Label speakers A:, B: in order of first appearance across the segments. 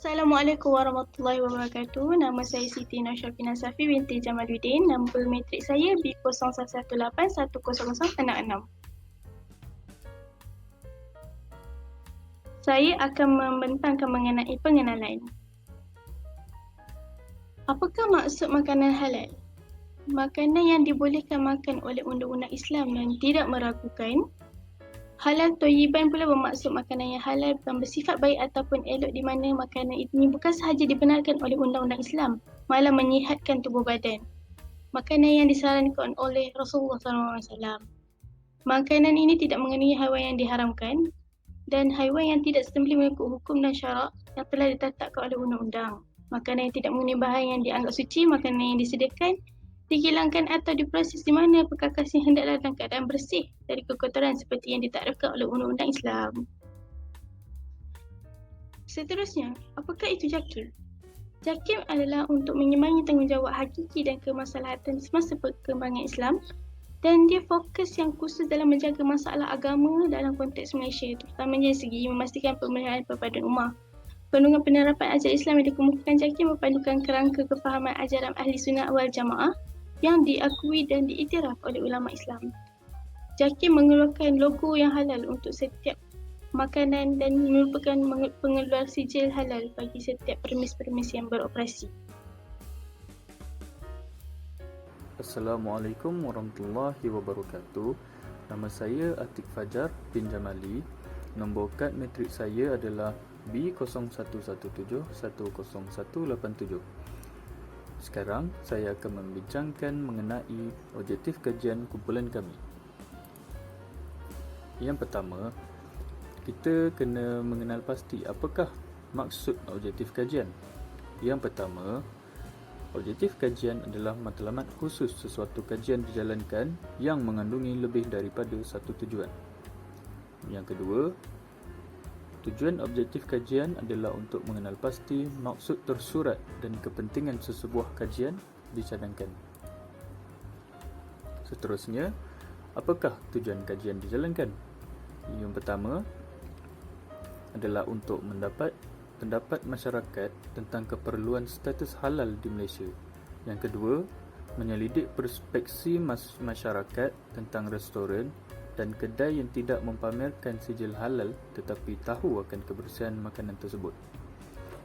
A: Assalamualaikum warahmatullahi wabarakatuh. Nama saya Siti Noshafina Safi binti Jamaluddin. Nombor matrik saya B0118100106. Saya akan membentangkan mengenai pengenalan. Apakah maksud makanan halal? Makanan yang dibolehkan makan oleh undang-undang Islam yang tidak meragukan. Halal thayyiban pula bermaksud makanan yang halal dan bersifat baik ataupun elok, di mana makanan ini bukan sahaja dibenarkan oleh undang-undang Islam, malah menyihatkan tubuh badan. Makanan yang disarankan oleh Rasulullah SAW. Makanan ini tidak mengenai haiwan yang diharamkan dan haiwan yang tidak sembelih mengikut hukum dan syarak yang telah ditetapkan oleh undang-undang. Makanan yang tidak mengenai bahan yang dianggap suci, makanan yang disediakan, dihilangkan atau diproses di mana perkakasnya hendaklah dalam keadaan bersih dari kekotoran seperti yang ditakdirkan oleh undang-undang Islam. Seterusnya, apakah itu JAKIM? JAKIM adalah untuk menyemai tanggungjawab hakiki dan kemaslahatan semasa perkembangan Islam, dan dia fokus yang khusus dalam menjaga masalah agama dalam konteks Malaysia, terutamanya dari segi memastikan pemeliharaan perpaduan ummah. Kandungan penerapan ajaran Islam yang dikemukakan JAKIM berpandukan kerangka kefahaman ajaran Ahli Sunnah wal Jamaah yang diakui dan diiktiraf oleh ulama Islam. JAKIM mengeluarkan logo yang halal untuk setiap makanan dan merupakan pengeluar sijil halal bagi setiap permis-permis yang beroperasi.
B: Assalamualaikum warahmatullahi wabarakatuh. Nama saya Atik Fajar bin Jamali. Nombor kad matrik saya adalah B0117100187. Sekarang saya akan membincangkan mengenai objektif kajian kumpulan kami. Yang pertama, kita kena mengenal pasti apakah maksud objektif kajian. Yang pertama, objektif kajian adalah matlamat khusus sesuatu kajian dijalankan yang mengandungi lebih daripada satu tujuan. Yang kedua, tujuan objektif kajian adalah untuk mengenal pasti maksud tersurat dan kepentingan sesebuah kajian dicadangkan. Seterusnya, apakah tujuan kajian dijalankan? Yang pertama adalah untuk mendapat pendapat masyarakat tentang keperluan status halal di Malaysia. Yang kedua, menyelidik perspeksi masyarakat tentang restoran dan kedai yang tidak mempamerkan sijil halal tetapi tahu akan kebersihan makanan tersebut.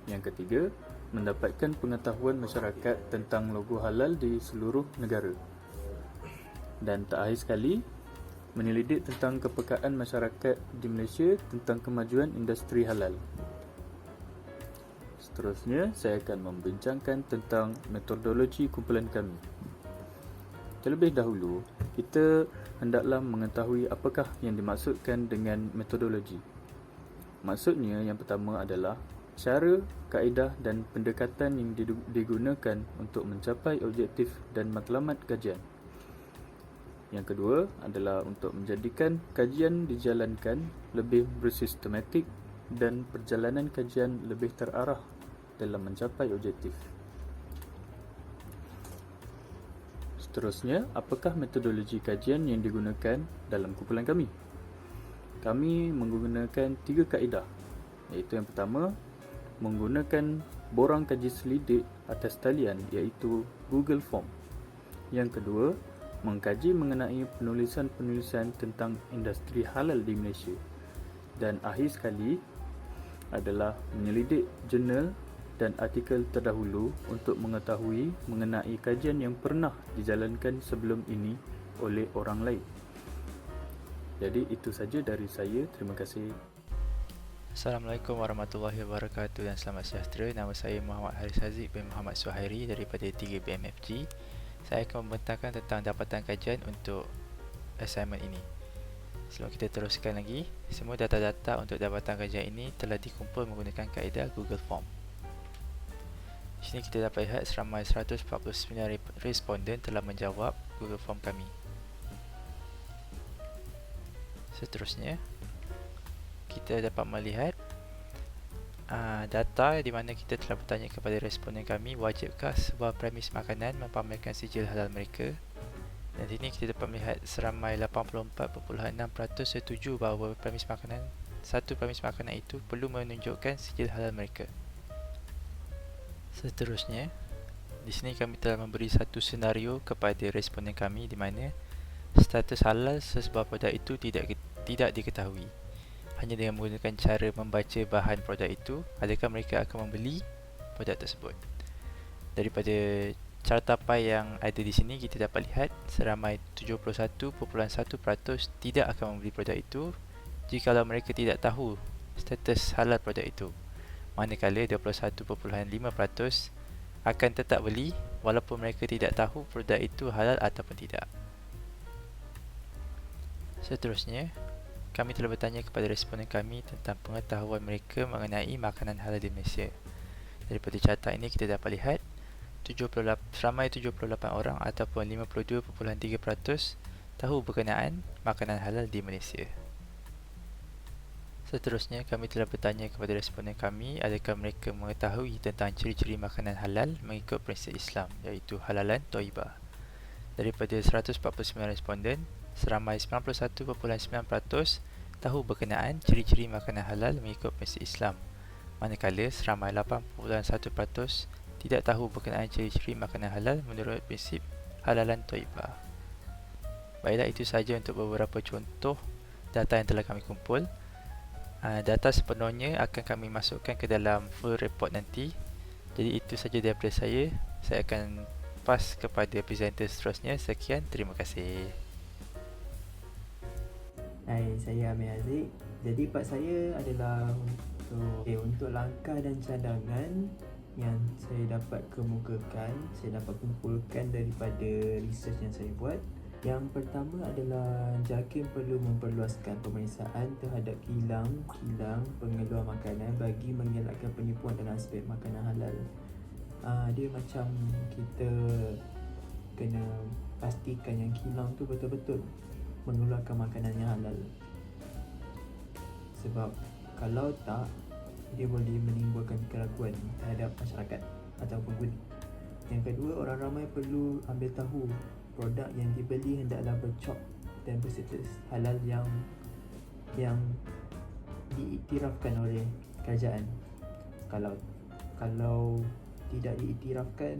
B: Yang ketiga, mendapatkan pengetahuan masyarakat tentang logo halal di seluruh negara. Dan tak akhir sekali, menyelidik tentang kepekaan masyarakat di Malaysia tentang kemajuan industri halal. Seterusnya, saya akan membincangkan tentang metodologi kumpulan kami. Terlebih dahulu, kita hendaklah mengetahui apakah yang dimaksudkan dengan metodologi. Maksudnya, yang pertama adalah cara, kaedah dan pendekatan yang digunakan untuk mencapai objektif dan matlamat kajian. Yang kedua adalah untuk menjadikan kajian dijalankan lebih bersistematik dan perjalanan kajian lebih terarah dalam mencapai objektif. Seterusnya, apakah metodologi kajian yang digunakan dalam kumpulan kami? Kami menggunakan 3 kaedah, iaitu yang pertama, menggunakan borang kaji selidik atas talian iaitu Google Form. Yang kedua, mengkaji mengenai penulisan-penulisan tentang industri halal di Malaysia. Dan akhir sekali adalah menyelidik jurnal dan artikel terdahulu untuk mengetahui mengenai kajian yang pernah dijalankan sebelum ini oleh orang lain. Jadi itu saja dari saya. Terima kasih.
C: Assalamualaikum warahmatullahi wabarakatuh dan selamat sejahtera. Nama saya Muhammad Haris Haziq bin Muhammad Suhairi daripada 3 BMFG. Saya akan membentangkan tentang dapatan kajian untuk assignment ini. Sebelum kita teruskan lagi, semua data-data untuk dapatan kajian ini telah dikumpul menggunakan kaedah Google Form. Di sini kita dapat lihat seramai 149 responden telah menjawab Google Form kami. Seterusnya, kita dapat melihat data di mana kita telah bertanya kepada responden kami, wajibkah sebuah premis makanan mempamerkan sijil halal mereka? Dan di sini kita dapat melihat seramai 84.6% setuju bahawa satu premis makanan itu perlu menunjukkan sijil halal mereka. Seterusnya, di sini kami telah memberi satu senario kepada responden kami di mana status halal sesebuah produk itu tidak diketahui. Hanya dengan menggunakan cara membaca bahan produk itu, adakah mereka akan membeli produk tersebut. Daripada cartapai yang ada di sini, kita dapat lihat seramai 71.1% tidak akan membeli produk itu jikalau mereka tidak tahu status halal produk itu. Manakala 21.5% akan tetap beli walaupun mereka tidak tahu produk itu halal ataupun tidak. Seterusnya, kami telah bertanya kepada responden kami tentang pengetahuan mereka mengenai makanan halal di Malaysia. Daripada carta ini kita dapat lihat ramai 78 orang ataupun 52.3% tahu berkenaan makanan halal di Malaysia. Seterusnya, kami telah bertanya kepada responden kami adakah mereka mengetahui tentang ciri-ciri makanan halal mengikut prinsip Islam, iaitu halalan thayyibah. Daripada 149 responden, seramai 91.9% tahu berkenaan ciri-ciri makanan halal mengikut prinsip Islam, manakala seramai 8.1% tidak tahu berkenaan ciri-ciri makanan halal menurut prinsip halalan thayyibah. Baiklah, itu sahaja untuk beberapa contoh data yang telah kami kumpul. Data sepenuhnya akan kami masukkan ke dalam full report nanti. Jadi itu saja daripada saya. Saya akan pass kepada presenter seterusnya. Sekian, terima kasih.
D: Hai, saya Amir Aziz. Jadi part saya adalah untuk langkah dan cadangan yang saya dapat kemukakan, saya dapat kumpulkan daripada research yang saya buat. Yang pertama adalah JAKIM perlu memperluaskan pemeriksaan terhadap kilang pengeluar makanan bagi mengelakkan penipuan dalam aspek makanan halal. Dia macam kita kena pastikan yang kilang tu betul-betul mengeluarkan makanan yang halal. Sebab kalau tak, dia boleh menimbulkan keraguan terhadap masyarakat atau pengguna. Yang kedua, orang ramai perlu ambil tahu produk yang dibeli hendaklah bercop dan berstatus halal yang diiktirafkan oleh kerajaan. Kalau tidak diiktirafkan,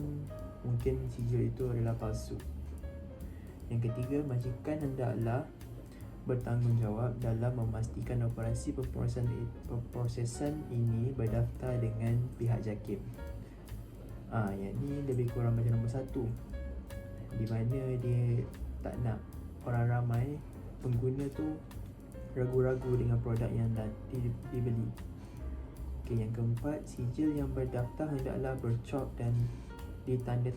D: mungkin sijil itu adalah palsu. Yang ketiga, majikan hendaklah bertanggungjawab dalam memastikan operasi pemprosesan ini berdaftar dengan pihak JAKIM. Yang ni lebih kurang macam nombor 1, di mana dia tak nak orang ramai pengguna tu ragu-ragu dengan produk yang dah dibeli. Yang keempat, sijil yang berdaftar hendaklah bercop dan ditanda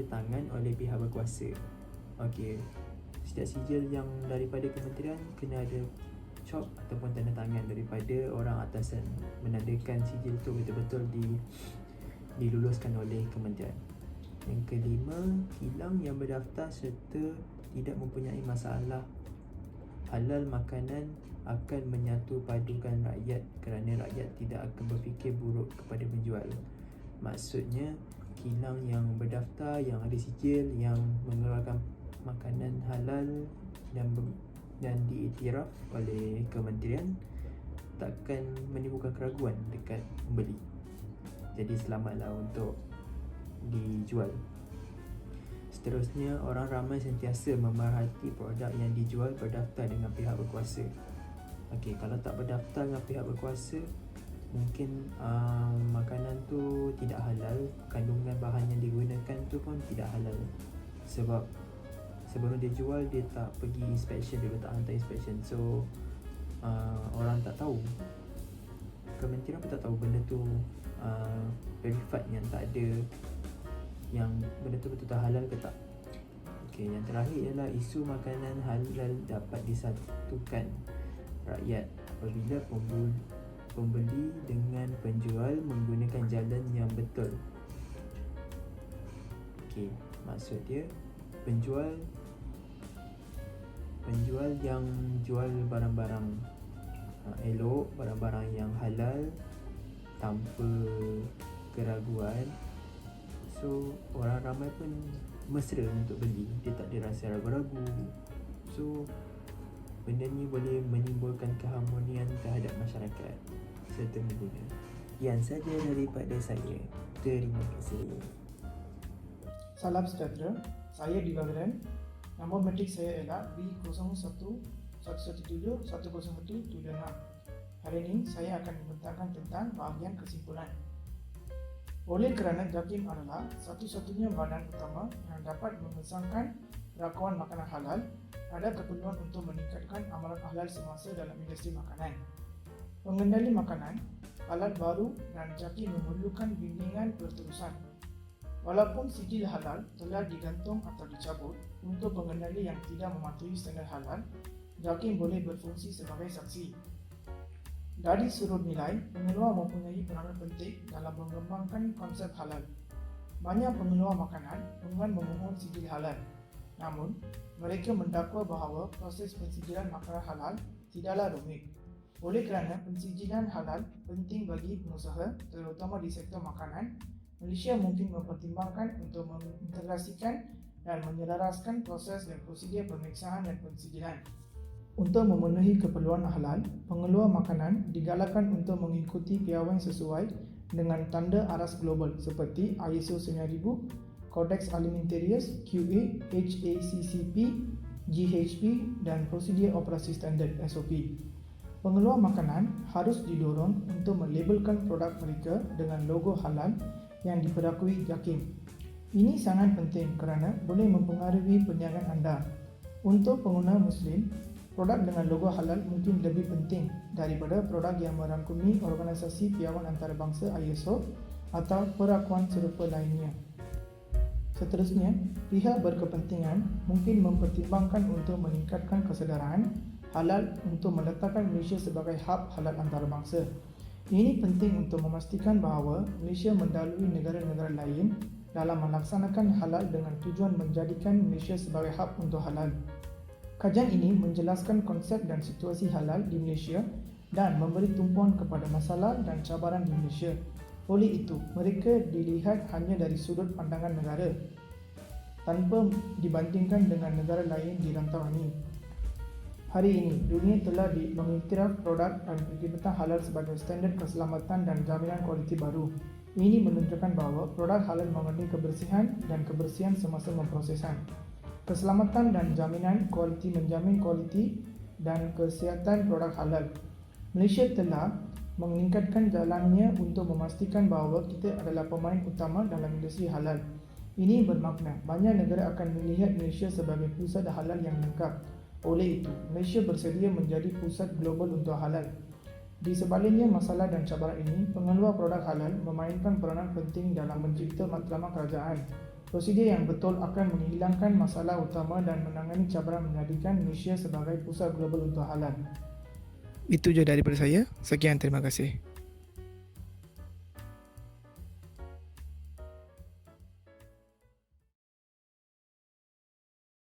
D: tangan oleh pihak berkuasa. Setiap sijil yang daripada kementerian kena ada cop ataupun tanda tangan daripada orang atasan, menandakan sijil tu betul-betul diluluskan oleh kementerian. Yang kelima, kilang yang berdaftar serta tidak mempunyai masalah halal makanan akan menyatu padukan rakyat kerana rakyat tidak akan berfikir buruk kepada penjual. Maksudnya, kilang yang berdaftar, yang ada sijil, yang mengeluarkan makanan halal dan diiktiraf oleh kementerian takkan menimbulkan keraguan dekat pembeli. Jadi selamatlah untuk dijual. Seterusnya, orang ramai sentiasa memerhati produk yang dijual berdaftar dengan pihak berkuasa. Kalau tak berdaftar dengan pihak berkuasa, mungkin makanan tu tidak halal, kandungan bahan yang digunakan tu pun tidak halal. Sebab sebelum dia jual, dia tak pergi inspection, dia tak hantar inspection. So orang tak tahu, kementerian pun tak tahu benda tu verified, yang tak ada yang benda tu betul-betul halal ke tak. Yang terakhir ialah isu makanan halal dapat disatukan rakyat apabila pembeli dengan penjual menggunakan jalan yang betul. Maksud dia, penjual yang jual barang-barang elok, barang-barang yang halal tanpa keraguan. So orang ramai pun mesra untuk beli, dia tak ada rasa ragu-ragu. So benda ni boleh menimbulkan keharmonian terhadap masyarakat serta pengguna. Sekian saja daripada saya. Terima kasih.
E: Salam sejahtera, saya Divagran. Nombor metrik saya ialah B0111171017. Hari ini saya akan membentangkan tentang bahagian kesimpulan. Oleh kerana JAKIM adalah satu-satunya badan utama yang dapat mengesahkan perakuan makanan halal, ada keperluan untuk meningkatkan amalan halal semasa dalam industri makanan. Pengendali makanan halal baru dan JAKIM memerlukan bimbingan berterusan. Walaupun sijil halal telah digantung atau dicabut, untuk pengendali yang tidak mematuhi standard halal, JAKIM boleh berfungsi sebagai saksi. Dari sudut nilai, pengeluar mempunyai peranan penting dalam mengembangkan konsep halal. Banyak pengeluar makanan enggan memohon sijil halal. Namun, mereka mendakwa bahawa proses pensijilan makanan halal tidaklah rumit. Oleh kerana pensijilan halal penting bagi pengusaha, terutama di sektor makanan, Malaysia mungkin mempertimbangkan untuk mengintegrasikan dan menyelaraskan proses dan prosedur pemeriksaan dan pensijilan. Untuk memenuhi keperluan halal, pengeluar makanan digalakkan untuk mengikuti piawai sesuai dengan tanda aras global seperti ISO 9000, Codex Alimentarius, QA, HACCP, GHP dan Prosedur Operasi Standard SOP. Pengeluar makanan harus didorong untuk melabelkan produk mereka dengan logo halal yang diperakui JAKIM. Ini sangat penting kerana boleh mempengaruhi perniagaan anda. Untuk pengguna Muslim, produk dengan logo halal mungkin lebih penting daripada produk yang merangkumi organisasi piawai antarabangsa ISO atau perakuan serupa lainnya. Seterusnya, pihak berkepentingan mungkin mempertimbangkan untuk meningkatkan kesedaran halal untuk meletakkan Malaysia sebagai hub halal antarabangsa. Ini penting untuk memastikan bahawa Malaysia mendahului negara-negara lain dalam melaksanakan halal dengan tujuan menjadikan Malaysia sebagai hub untuk halal. Kajian ini menjelaskan konsep dan situasi halal di Malaysia dan memberi tumpuan kepada masalah dan cabaran di Malaysia. Oleh itu, mereka dilihat hanya dari sudut pandangan negara tanpa dibandingkan dengan negara lain di rantau ini. Hari ini, dunia telah mengiktiraf produk dan perkhidmatan halal sebagai standard keselamatan dan jaminan kualiti baru. Ini menunjukkan bahawa produk halal mengandungi kebersihan dan kebersihan semasa memprosesan. Keselamatan dan jaminan kualiti menjamin kualiti dan kesihatan produk halal. Malaysia telah meningkatkan jalannya untuk memastikan bahawa kita adalah pemain utama dalam industri halal. Ini bermakna banyak negara akan melihat Malaysia sebagai pusat halal yang lengkap. Oleh itu, Malaysia bersedia menjadi pusat global untuk halal. Di sebaliknya masalah dan cabaran ini, pengeluar produk halal memainkan peranan penting dalam mencipta matlamat kerajaan. Prosedur yang betul akan menghilangkan masalah utama dan menangani cabaran menjadikan Malaysia sebagai pusat global untuk halal. Itu je daripada saya. Sekian, terima kasih.